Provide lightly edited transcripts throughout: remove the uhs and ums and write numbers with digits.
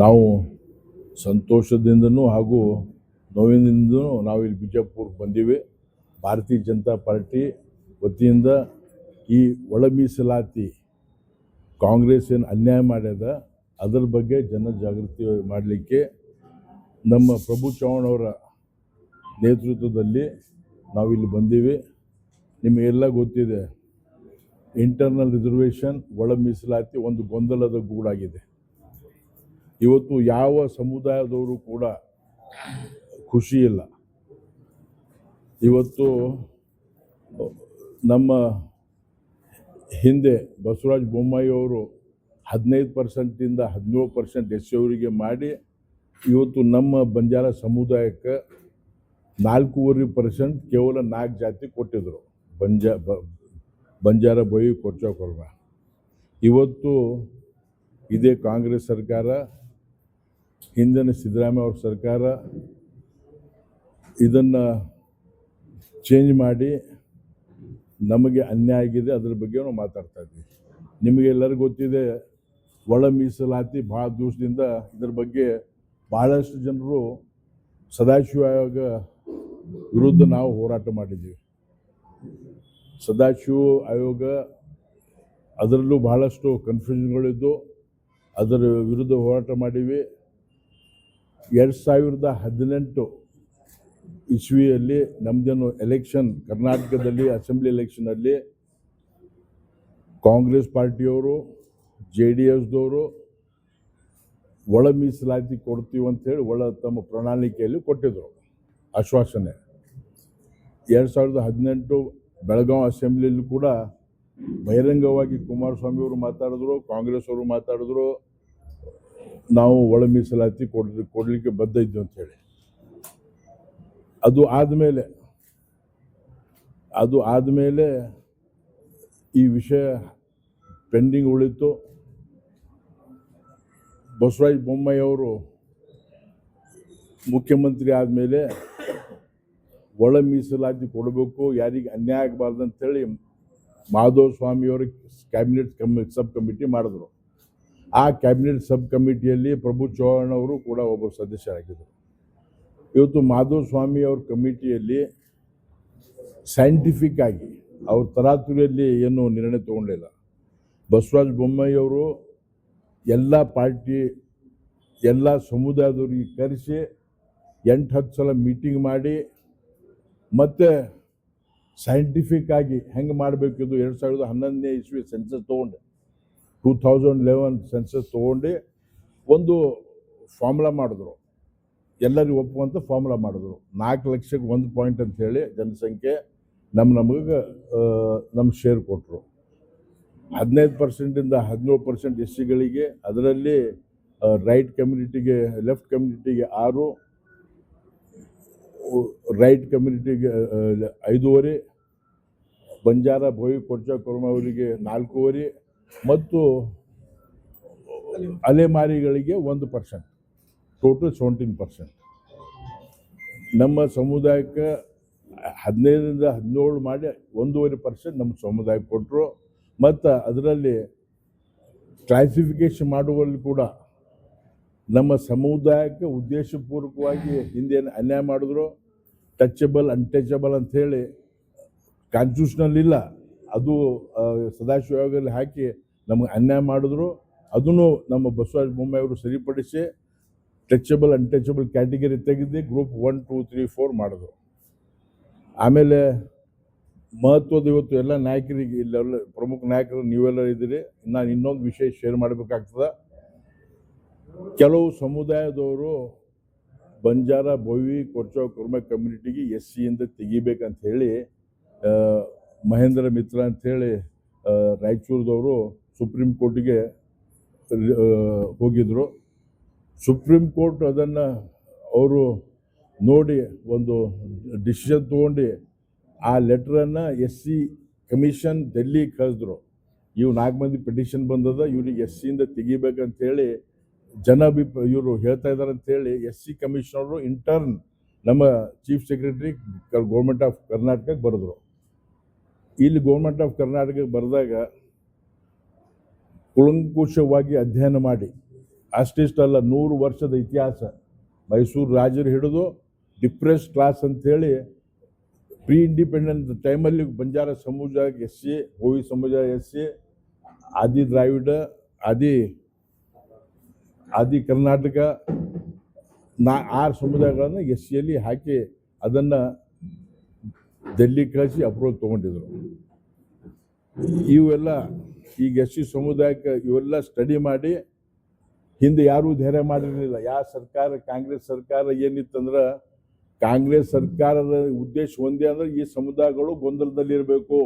ನಾವು ಸಂತೋಷದಿಂದನೂ ಹಾಗೂ ನೋವಿನಿಂದನೂ ನಾವು ಇಲ್ಲಿ ಬಿಜಾಪುರಕ್ಕೆ ಬಂದೀವಿ. ಭಾರತೀಯ ಜನತಾ ಪಾರ್ಟಿ ವತಿಯಿಂದ ಈ ಒಳ ಮೀಸಲಾತಿ ಕಾಂಗ್ರೆಸ್ ಏನು ಅನ್ಯಾಯ ಮಾಡ್ಯದ ಅದರ ಬಗ್ಗೆ ಜನಜಾಗೃತಿ ಮಾಡಲಿಕ್ಕೆ ನಮ್ಮ ಪ್ರಭು ಚವ್ಹಾಣ್ ಅವರ ನೇತೃತ್ವದಲ್ಲಿ ನಾವಿಲ್ಲಿ ಬಂದೀವಿ. ನಿಮಗೆಲ್ಲ ಗೊತ್ತಿದೆ, ಇಂಟರ್ನಲ್ ರಿಸರ್ವೇಷನ್ ಒಳ ಮೀಸಲಾತಿ ಒಂದು ಗೊಂದಲದ ಗೂಡಾಗಿದೆ. ಇವತ್ತು ಯಾವ ಸಮುದಾಯದವರು ಕೂಡ ಖುಷಿ ಇಲ್ಲ. ಇವತ್ತು ನಮ್ಮ ಹಿಂದೆ ಬಸವರಾಜ ಬೊಮ್ಮಾಯಿ ಅವರು 15% 17% SC ಅವರಿಗೆ ಮಾಡಿ ಇವತ್ತು ನಮ್ಮ ಬಂಜಾರ ಸಮುದಾಯಕ್ಕೆ 4.5% ಕೇವಲ 4 ಜಾತಿ ಕೊಟ್ಟಿದ್ರು. ಬಂಜಾರ ಬೋಯಿ ಕೊರ್ಚ. ಇವತ್ತು ಇದೇ ಕಾಂಗ್ರೆಸ್ ಸರ್ಕಾರ, ಹಿಂದಿನ ಸಿದ್ದರಾಮಯ್ಯ ಅವ್ರ ಸರ್ಕಾರ ಇದನ್ನು ಚೇಂಜ್ ಮಾಡಿ ನಮಗೆ ಅನ್ಯಾಯ ಆಗಿದೆ, ಅದರ ಬಗ್ಗೆ ನಾವು ಮಾತಾಡ್ತಾ ಇದ್ವಿ. ನಿಮಗೆಲ್ಲರಿಗೂ ಗೊತ್ತಿದೆ, ಒಳ ಮೀಸಲಾತಿ ಭಾಳ ದಿವಸದಿಂದ ಇದರ ಬಗ್ಗೆ ಭಾಳಷ್ಟು ಜನರು ಸದಾಶಿವ ಆಯೋಗ ವಿರುದ್ಧ ನಾವು ಹೋರಾಟ ಮಾಡಿದ್ದೀವಿ. ಸದಾಶಿವ ಆಯೋಗ ಅದರಲ್ಲೂ ಬಹಳಷ್ಟು ಕನ್ಫ್ಯೂಷನ್ಗಳಿದ್ದು ಅದರ ವಿರುದ್ಧ ಹೋರಾಟ ಮಾಡೀವಿ. 2018 ಇಸ್ವಿಯಲ್ಲಿ ನಮ್ಮದೇನು ಎಲೆಕ್ಷನ್ ಕರ್ನಾಟಕದಲ್ಲಿ ಅಸೆಂಬ್ಲಿ ಎಲೆಕ್ಷನಲ್ಲಿ ಕಾಂಗ್ರೆಸ್ ಪಾರ್ಟಿಯವರು JDSದವರು ಒಳ ಮೀಸಲಾತಿ ಕೊಡ್ತೀವಿ ಅಂಥೇಳಿ ತಮ್ಮ ಪ್ರಣಾಳಿಕೆಯಲ್ಲಿ ಕೊಟ್ಟಿದ್ದರು ಆಶ್ವಾಸನೆ. 2018 ಬೆಳಗಾವಿ ಅಸೆಂಬ್ಲಿಯಲ್ಲಿ ಕೂಡ ಬಹಿರಂಗವಾಗಿ ಕುಮಾರಸ್ವಾಮಿ ಅವರು ಮಾತಾಡಿದ್ರು, ಕಾಂಗ್ರೆಸ್ ಅವರು ಮಾತಾಡಿದ್ರು, ನಾವು ಒಳ ಮೀಸಲಾತಿ ಕೊಡಲಿಕ್ಕೆ ಬದ್ಧ ಇದ್ದೀವಿ ಅಂಥೇಳಿ. ಅದು ಆದಮೇಲೆ ಈ ವಿಷಯ ಪೆಂಡಿಂಗ್ ಉಳಿತು. ಬಸವರಾಜ ಬೊಮ್ಮಾಯಿ ಅವರು ಮುಖ್ಯಮಂತ್ರಿ ಆದಮೇಲೆ ಒಳ ಮೀಸಲಾತಿ ಕೊಡಬೇಕು, ಯಾರಿಗೆ ಅನ್ಯಾಯ ಆಗಬಾರ್ದು ಅಂಥೇಳಿ ಮಾಧವಸ್ವಾಮಿಯವರು ಕ್ಯಾಬಿನೆಟ್ ಸಬ್ ಕಮಿಟಿ ಮಾಡಿದ್ರು. ಆ ಕ್ಯಾಬಿನೆಟ್ ಸಬ್ ಕಮಿಟಿಯಲ್ಲಿ ಪ್ರಭು ಚವ್ಹಾಣ್ ಅವರು ಕೂಡ ಒಬ್ಬರು ಸದಸ್ಯರಾಗಿದ್ದರು. ಇವತ್ತು ಮಾಧವಸ್ವಾಮಿ ಅವ್ರ ಕಮಿಟಿಯಲ್ಲಿ ಸೈಂಟಿಫಿಕ್ ಆಗಿ ಅವ್ರ ತರಾತುರಿಯಲ್ಲಿ ಏನು ನಿರ್ಣಯ ತಗೊಂಡಿಲ್ಲ. ಬಸವರಾಜ ಬೊಮ್ಮಾಯಿ ಅವರು ಎಲ್ಲ ಪಾರ್ಟಿ ಎಲ್ಲ ಸಮುದಾಯದವ್ರಿಗೆ ಕರೆಸಿ 8-10 ಸಲ ಮೀಟಿಂಗ್ ಮಾಡಿ ಮತ್ತು ಸೈಂಟಿಫಿಕ್ ಆಗಿ ಹೆಂಗೆ ಮಾಡಬೇಕಿದ್ದು 2011ನೇ ಇಸ್ವಿ ಸೆನ್ಸಸ್ ತೊಗೊಂಡು 2011 ಸೆನ್ಸಸ್ ತೊಗೊಂಡು ಒಂದು ಫಾರ್ಮುಲಾ ಮಾಡಿದ್ರು, ಎಲ್ಲರಿಗೂ ಒಪ್ಪುವಂಥ ಫಾರ್ಮುಲಾ ಮಾಡಿದ್ರು. 4 ಲಕ್ಷಕ್ಕೆ 1 ಪಾಯಿಂಟ್ ಅಂಥೇಳಿ ಜನಸಂಖ್ಯೆ ನಮಗೆ ಶೇರ್ ಕೊಟ್ಟರು. 15% 17% SCಗಳಿಗೆ, ಅದರಲ್ಲಿ ರೈಟ್ ಕಮ್ಯುನಿಟಿಗೆ, ಲೆಫ್ಟ್ ಕಮ್ಯುನಿಟಿಗೆ 6, ರೈಟ್ ಕಮ್ಯುನಿಟಿಗೆ 5.5, ಬಂಜಾರ ಬೋಯಿ ಕೊರ್ಚ ಕುರುಮ ಅವರಿಗೆ 4.5 ಮತ್ತು ಅಲೆಮಾರಿಗಳಿಗೆ 1%, ಟೋಟಲ್ 17%. ನಮ್ಮ ಸಮುದಾಯಕ್ಕೆ 15 17 ಮಾಡಿ 1.5% ನಮ್ಮ ಸಮುದಾಯಕ್ಕೆ ಕೊಟ್ಟರು. ಮತ್ತು ಅದರಲ್ಲಿ ಕ್ಲಾಸಿಫಿಕೇಶನ್ ಮಾಡುವಲ್ಲಿ ಕೂಡ ನಮ್ಮ ಸಮುದಾಯಕ್ಕೆ ಉದ್ದೇಶಪೂರ್ವಕವಾಗಿ ಹಿಂದೇನು ಅನ್ಯಾಯ ಮಾಡಿದ್ರು, ಟಚಬಲ್ ಅನ್ಟಚಬಲ್ ಅಂಥೇಳಿ ಕಾನ್ಸ್ಟಿಟ್ಯೂಷನಲ್ಲಿ ಇಲ್ಲ, ಅದು ಸದಾಶಿವ ಆಯೋಗದಲ್ಲಿ ಹಾಕಿ ನಮಗೆ ಅನ್ಯಾಯ ಮಾಡಿದ್ರು. ಅದನ್ನು ನಮ್ಮ ಬಸವರಾಜ ಬೊಮ್ಮಾಯಿ ಅವರು ಸರಿಪಡಿಸಿ ಟಚಬಲ್ ಅನ್ಟಚಬಲ್ ಕ್ಯಾಟಗರಿ ತೆಗೆದು ಗ್ರೂಪ್ 1, 2, 3, 4 ಮಾಡಿದ್ರು. ಆಮೇಲೆ ಮಹತ್ವದ ಇವತ್ತು ಎಲ್ಲ ನಾಯಕರಿಗೆ, ಇಲ್ಲೆಲ್ಲ ಪ್ರಮುಖ ನಾಯಕರು ನೀವೆಲ್ಲ ಇದ್ದೀರಿ. ನಾನು ಇನ್ನೊಂದು ವಿಷಯ ಶೇರ್ ಮಾಡಬೇಕಾಗ್ತದೆ. ಕೆಲವು ಸಮುದಾಯದವರು ಬಂಜಾರ ಬೋವಿ ಕೊರ್ಚ ಕುರ್ಮ ಕಮ್ಯುನಿಟಿಗೆ SCಯಿಂದ ತೆಗಿಬೇಕಂತ ಹೇಳಿ ಮಹೇಂದ್ರ ಮಿತ್ರ ಅಂಥೇಳಿ ರಾಯಚೂರದವರು ಸುಪ್ರೀಂ ಕೋರ್ಟಿಗೆ ಹೋಗಿದ್ರು. ಸುಪ್ರೀಂ ಕೋರ್ಟ್ ಅದನ್ನು ಅವರು ನೋಡಿ ಒಂದು ಡಿಸಿಷನ್ ತೊಗೊಂಡು ಆ ಲೆಟ್ರನ್ನು SC ಕಮಿಷನ್ ಡೆಲ್ಲಿಗೆ ಕಳಿಸಿದ್ರು. ಇವು 4 ಮಂದಿ ಪಿಟಿಷನ್ ಬಂದದ, ಇವ್ರಿಗೆ SCಯಿಂದ ತೆಗಿಬೇಕಂತೇಳಿ ಇವರು ಹೇಳ್ತಾ ಇದ್ದಾರೆ ಅಂಥೇಳಿ SC ಕಮಿಷನರು ಇಂಟರ್ನ್ ನಮ್ಮ ಚೀಫ್ ಸೆಕ್ರೆಟರಿ ಗೌರ್ಮೆಂಟ್ ಆಫ್ ಕರ್ನಾಟಕಕ್ಕೆ ಬರೆದ್ರು. ಇಲ್ಲಿ ಗೌರ್ಮೆಂಟ್ ಆಫ್ ಕರ್ನಾಟಕಕ್ಕೆ ಬರೆದಾಗ ಕೂಲಂಕುಷವಾಗಿ ಅಧ್ಯಯನ ಮಾಡಿ ಅಷ್ಟಿಷ್ಟಲ್ಲ 100 ವರ್ಷದ ಇತಿಹಾಸ. ಮೈಸೂರು ರಾಜರು ಹಿಡಿದು ಡಿಪ್ರೆಸ್ ಕ್ಲಾಸ್ ಅಂಥೇಳಿ ಪ್ರೀ ಇಂಡಿಪೆಂಡೆಂಟ್ ಟೈಮಲ್ಲಿ ಬಂಜಾರ ಸಮುದಾಯ SC, ಹೋವಿ ಸಮುದಾಯ SC, ಆದಿ ದ್ರಾವಿಡ, ಆದಿ ಕರ್ನಾಟಕ 6 ಸಮುದಾಯಗಳನ್ನು SCಯಲ್ಲಿ ಹಾಕಿ ಅದನ್ನು ಡೆಲ್ಲಿ ಕಳಿಸಿ ಅಪ್ರೂವಲ್ ತೊಗೊಂಡಿದ್ರು. ಇವೆಲ್ಲ ಈಗ SC ಸಮುದಾಯಕ್ಕೆ ಇವೆಲ್ಲ ಸ್ಟಡಿ ಮಾಡಿ ಹಿಂದೆ ಯಾರೂ ಧೈರ್ಯ ಮಾಡಿರಲಿಲ್ಲ. ಯಾವ ಸರ್ಕಾರ, ಕಾಂಗ್ರೆಸ್ ಸರ್ಕಾರ ಏನಿತ್ತಂದ್ರೆ, ಕಾಂಗ್ರೆಸ್ ಸರ್ಕಾರದ ಉದ್ದೇಶ ಒಂದೇ ಅಂದ್ರೆ ಈ ಸಮುದಾಯಗಳು ಗೊಂದಲದಲ್ಲಿರಬೇಕು,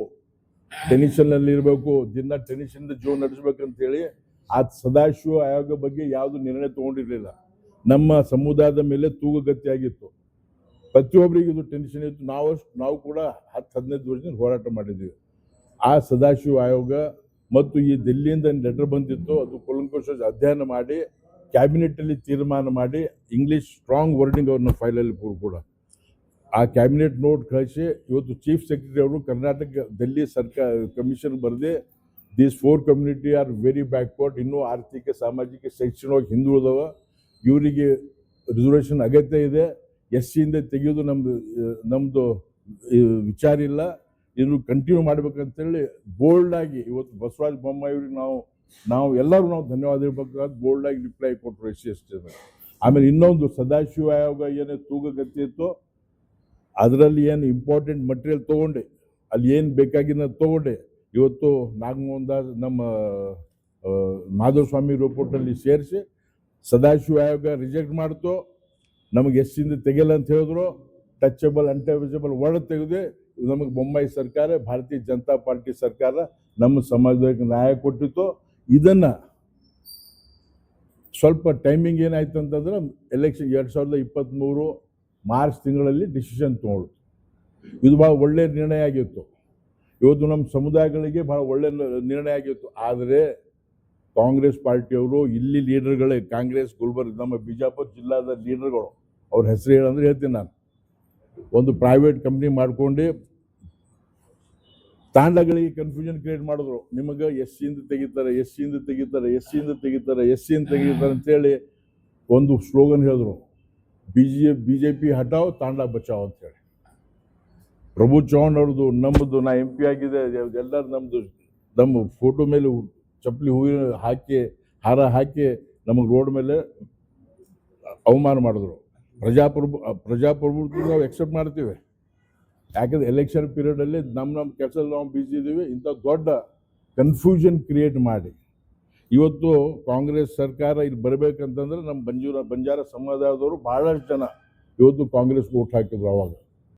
ಟೆನ್ಷನ್ನಲ್ಲಿರಬೇಕು, ದಿನ ಟೆನ್ಷನ್ ಜೀವನ ನಡೆಸಬೇಕಂತೇಳಿ ಆ ಸದಾಶಿವ ಆಯೋಗ ಬಗ್ಗೆ ಯಾವುದು ನಿರ್ಣಯ ತೊಗೊಂಡಿರಲಿಲ್ಲ. ನಮ್ಮ ಸಮುದಾಯದ ಮೇಲೆ ತೂಗುಗತಿಯಾಗಿತ್ತು. ಪ್ರತಿಯೊಬ್ಬರಿಗೆ ಇದು ಟೆನ್ಷನ್ ಇತ್ತು. ನಾವು ಕೂಡ 10-15 ವರ್ಷದಿಂದ ಹೋರಾಟ ಮಾಡಿದ್ದೀವಿ. ಆ ಸದಾಶಿವ ಆಯೋಗ ಮತ್ತು ಈ ದಿಲ್ಲಿಯಿಂದ ಲೆಟರ್ ಬಂದಿತ್ತು, ಅದು ಕೂಲಂಕಷವಾಗಿ ಅಧ್ಯಯನ ಮಾಡಿ ಕ್ಯಾಬಿನೆಟಲ್ಲಿ ತೀರ್ಮಾನ ಮಾಡಿ ಇಂಗ್ಲೀಷ್ ಸ್ಟ್ರಾಂಗ್ ವರ್ಡಿಂಗ್ ಅವ್ರನ್ನ ಫೈಲಲ್ಲಿ ಕೂಡ ಆ ಕ್ಯಾಬಿನೆಟ್ ನೋಟ್ ಕಳಿಸಿ ಇವತ್ತು ಚೀಫ್ ಸೆಕ್ರೆಟರಿ ಅವರು ಕರ್ನಾಟಕ ಡೆಲ್ಲಿ ಸರ್ಕಾರ ಕಮಿಷನ್ ಬರೆದಿ these 4 community are very backward, ಇನ್ನೂ ಆರ್ಥಿಕ, ಸಾಮಾಜಿಕ, ಶೈಕ್ಷಣಿಕವಾಗಿ ಹಿಂದುಳಿದವ, ಇವರಿಗೆ ರಿಸರ್ವೇಷನ್ ಅಗತ್ಯ ಇದೆ, SCಯಿಂದ ತೆಗೆಯೋದು ನಮ್ಮದು ವಿಚಾರ ಇಲ್ಲ, ಇದು ಕಂಟಿನ್ಯೂ ಮಾಡ್ಬೇಕಂತೇಳಿ ಬೋಲ್ಡಾಗಿ ಇವತ್ತು ಬಸವರಾಜ ಬೊಮ್ಮಾಯಿಯವ್ರಿಗೆ ನಾವು ಎಲ್ಲರೂ ಧನ್ಯವಾದ ಹೇಳ್ಬೇಕಾದ್ರೆ ಬೋಲ್ಡಾಗಿ ರಿಪ್ಲೈ ಕೊಟ್ಟರು SC. ಆಮೇಲೆ ಇನ್ನೊಂದು ಸದಾಶಿವ ಆಯೋಗ ಏನೇ ತೂಗಗತಿ ಇತ್ತು ಅದರಲ್ಲಿ ಏನು ಇಂಪಾರ್ಟೆಂಟ್ ಮಟೀರಿಯಲ್ ತೊಗೊಂಡೆ, ಅಲ್ಲಿ ಏನು ಬೇಕಾಗಿನ ತೊಗೊಂಡೆ. ಇವತ್ತು ನಾಗಮೋಹನ್ ದಾಸ್ ನಮ್ಮ ಮಾಧವಸ್ವಾಮಿ ರಿಪೋರ್ಟಲ್ಲಿ ಸೇರಿಸಿ ಸದಾಶಿವ ಆಯೋಗ ರಿಜೆಕ್ಟ್ ಮಾಡ್ತು, ನಮಗೆ SCಯಿಂದ ತೆಗೆಯಲ್ಲ ಅಂತ ಹೇಳಿದ್ರು. ಟಚಬಲ್ ಅನ್ಟಚಬಲ್ ವರ್ಡ್ ತೆಗೆದು ನಮಗೆ ಬೊಮ್ಮಾಯಿ ಸರ್ಕಾರ, ಭಾರತೀಯ ಜನತಾ ಪಾರ್ಟಿ ಸರ್ಕಾರ ನಮ್ಮ ಸಮಾಜಕ್ಕೆ ನ್ಯಾಯ ಕೊಟ್ಟಿತ್ತು. ಇದನ್ನು ಸ್ವಲ್ಪ ಟೈಮಿಂಗ್ ಏನಾಯ್ತು ಅಂತಂದ್ರೆ ಎಲೆಕ್ಷನ್ 2023 ಮಾರ್ಚ್ ತಿಂಗಳಲ್ಲಿ ಡಿಸಿಷನ್ ತೊಗೊಂಡು, ಇದು ಭಾಳ ಒಳ್ಳೆಯ ನಿರ್ಣಯ ಆಗಿತ್ತು. ಇವತ್ತು ನಮ್ಮ ಸಮುದಾಯಗಳಿಗೆ ಭಾಳ ಒಳ್ಳೆಯ ನಿರ್ಣಯ ಆಗಿತ್ತು. ಆದರೆ ಕಾಂಗ್ರೆಸ್ ಪಾರ್ಟಿಯವರು ಇಲ್ಲಿ ಲೀಡರ್ಗಳೇ, ಕಾಂಗ್ರೆಸ್ ಗುಲ್ಬರ್ಗ ನಮ್ಮ ಬಿಜಾಪುರ ಜಿಲ್ಲಾದ ಲೀಡರ್ಗಳು, ಅವ್ರ ಹೆಸರು ಹೇಳಂದ್ರೆ ಹೇಳ್ತೀನಿ ನಾನು, ಒಂದು ಪ್ರೈವೇಟ್ ಕಂಪ್ನಿ ಮಾಡ್ಕೊಂಡು ತಾಂಡಗಳಿಗೆ ಕನ್ಫ್ಯೂಷನ್ ಕ್ರಿಯೇಟ್ ಮಾಡಿದ್ರು. ನಿಮಗೆ SCಯಿಂದ ತೆಗಿತಾರೆ, SCಯಿಂದ ತೆಗಿತಾರೆ, SCಯಿಂದ ತೆಗಿತಾರೆ, SCಯಿಂದ ತೆಗಿತಾರೆ ಅಂತೇಳಿ ಒಂದು ಸ್ಲೋಗನ್ ಹೇಳಿದ್ರು, BJP ಹಟಾವ್ ತಾಂಡ ಬಚಾವ್ ಅಂತೇಳಿ. ಪ್ರಭು ಚೌಹಾಣ್ ಅವ್ರದ್ದು, ನಮ್ಮದು, ನಾ MP ಆಗಿದೆ, ಎಲ್ಲರೂ ನಮ್ಮ ಫೋಟೋ ಮೇಲೆ ಚಪ್ಪಲಿ ಹೂವಿನ ಹಾಕಿ ಹಾರ ಹಾಕಿ ನಮಗೆ ರೋಡ್ ಮೇಲೆ ಅವಮಾನ ಮಾಡಿದ್ರು. ಪ್ರಜಾಪ್ರಭುತ್ವ ನಾವು ಎಕ್ಸೆಪ್ಟ್ ಮಾಡ್ತೀವಿ, ಯಾಕಂದ್ರೆ ಎಲೆಕ್ಷನ್ ಪೀರಿಯಡಲ್ಲಿ ನಮ್ಮ ಕೆಲಸದಲ್ಲಿ ನಾವು ಬ್ಯುಸಿ ಇದ್ದೀವಿ. ಇಂಥ ದೊಡ್ಡ ಕನ್ಫ್ಯೂಷನ್ ಕ್ರಿಯೇಟ್ ಮಾಡಿ ಇವತ್ತು ಕಾಂಗ್ರೆಸ್ ಸರ್ಕಾರ ಇಲ್ಲಿ ಬರಬೇಕಂತಂದ್ರೆ ನಮ್ಮ ಬಂಜಾರ ಸಮುದಾಯದವರು ಭಾಳಷ್ಟು ಜನ ಇವತ್ತು ಕಾಂಗ್ರೆಸ್ಗೆ ವೋಟ್ ಹಾಕಿದ್ರು. ಅವಾಗ